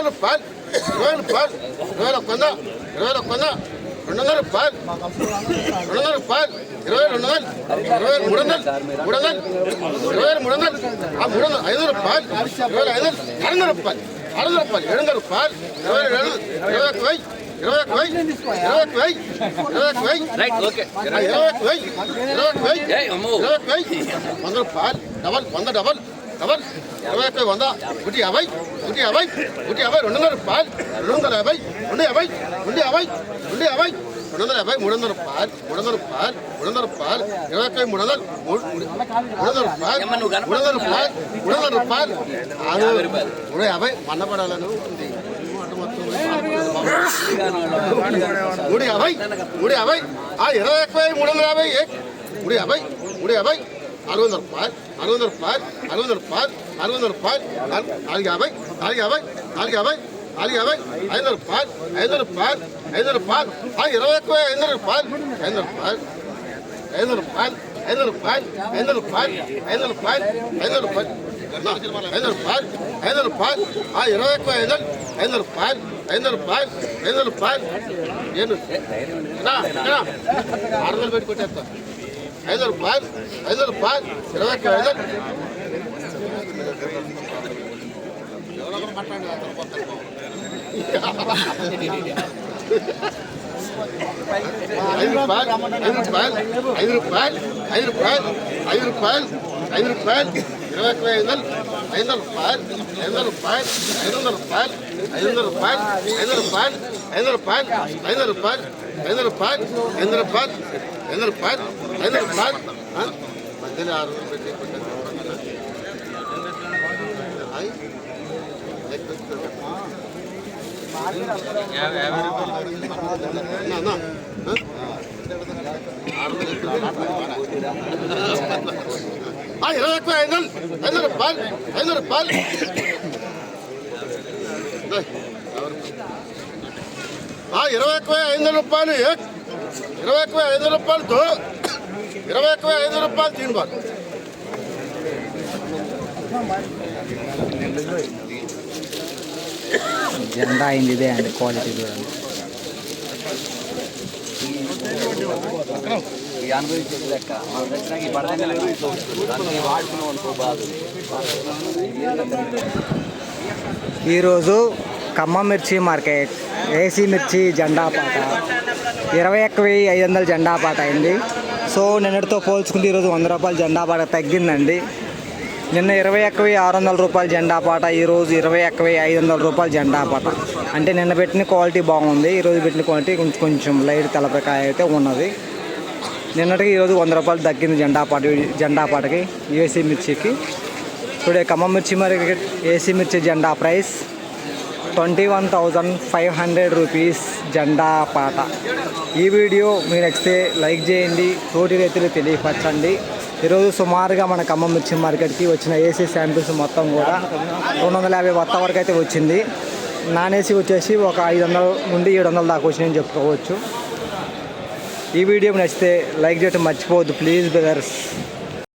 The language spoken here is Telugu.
రూపాయలు 20 రూపాయలు 20 వంద 20 వంద 200 రూపాయలు 200 రూపాయలు 20 200 300 500 రూపాయలు 600 రూపాయలు 700 రూపాయలు 100 రూపాయలు డబల్ 100 డబల్ 21 100 150 200 రూపాయలు 250 300 రూపాయలు 300 రూపాయలు 300 రూపాయలు 300 రూపాయలు 350 మన్నపడాలను ఉంది 350 400 రూపాయలు 600 రూపాయలు 600 రూపాయలు 600 రూపాయలు 450 500 రూపాయలు 500 రూపాయలు 500 రూపాయలు 500 రూపాయలు 500 రూపాయలు 500 రూపాయలు 500 రూపాయలు 500 రూపాయలు 500 రూపాయలు 500 రూపాయలు 500 రూపాయలు 500 రూపాయలు 500 రూపాయలు 500 రూపాయలు 500 రూపాయలు నేను 600 పెట్టి కొట్టేస్తా 500 రూపాయలు 500 రూపాయలు 21 5 రూపాయలు 5 రూపాయలు 5 రూపాయలు 5 రూపాయలు 5 రూపాయలు 21 500 రూపాయలు 500 రూపాయలు 500 రూపాయలు 500 రూపాయలు 500 రూపాయలు 500 రూపాయలు 500 రూపాయలు 500 రూపాయలు 500 రూపాయలు 500 రూపాయలు 500 రూపాయలు మధ్యలో 6 పెట్టి ఎక్కువ 500 రూపాయలు 500 రూపాయలు 20 ఎక్కువ 500 రూపాయలు 20 ఎక్కువ 500 రూపాయలతో 20 ఎక్కువ 500 రూపాయలు తినబాటు జెండా అయింది ఇదే అండి క్వాలిటీ చూడండి ఈరోజు ఖమ్మం మిర్చి మార్కెట్ ఏసీ మిర్చి జెండా పాట 21,500 జెండా పాట అయింది. సో నిన్నటితో పోల్చుకుంటే ఈరోజు 100 రూపాయలు జెండా పాట తగ్గిందండి. నిన్న 21,600 రూపాయల జెండా పాట, ఈరోజు 21,500 రూపాయల జెండా పాట. అంటే నిన్న పెట్టిన క్వాలిటీ బాగుంది, ఈరోజు పెట్టిన క్వాలిటీ కొంచెం లైట్ తెల్లప్రకాయ అయితే ఉన్నది. నిన్నటికి ఈరోజు 100 రూపాయలు తగ్గింది జెండా పాటకి ఏసీ మిర్చికి. టుడే ఖమ్మం మిర్చి మార్కెట్ ఏసీ మిర్చి జెండా ప్రైస్ 21,500 రూపీస్ జెండా పాట. ఈ వీడియో మీకు నచ్చితే లైక్ చేయండి, తోటి రైతులు తెలియపరచండి. ఈరోజు సుమారుగా మన ఖమ్మం మిర్చి మార్కెట్కి వచ్చిన ఏసీ శాంపిల్స్ మొత్తం కూడా 250 బత్త వరకు అయితే వచ్చింది. నాన్ ఏసీ వచ్చేసి ఒక 500 నుండి 700 దాకా వచ్చినాయని చెప్పుకోవచ్చు. ఈ వీడియో నచ్చితే లైక్ చేయడం మర్చిపోవద్దు ప్లీజ్ బ్రదర్స్.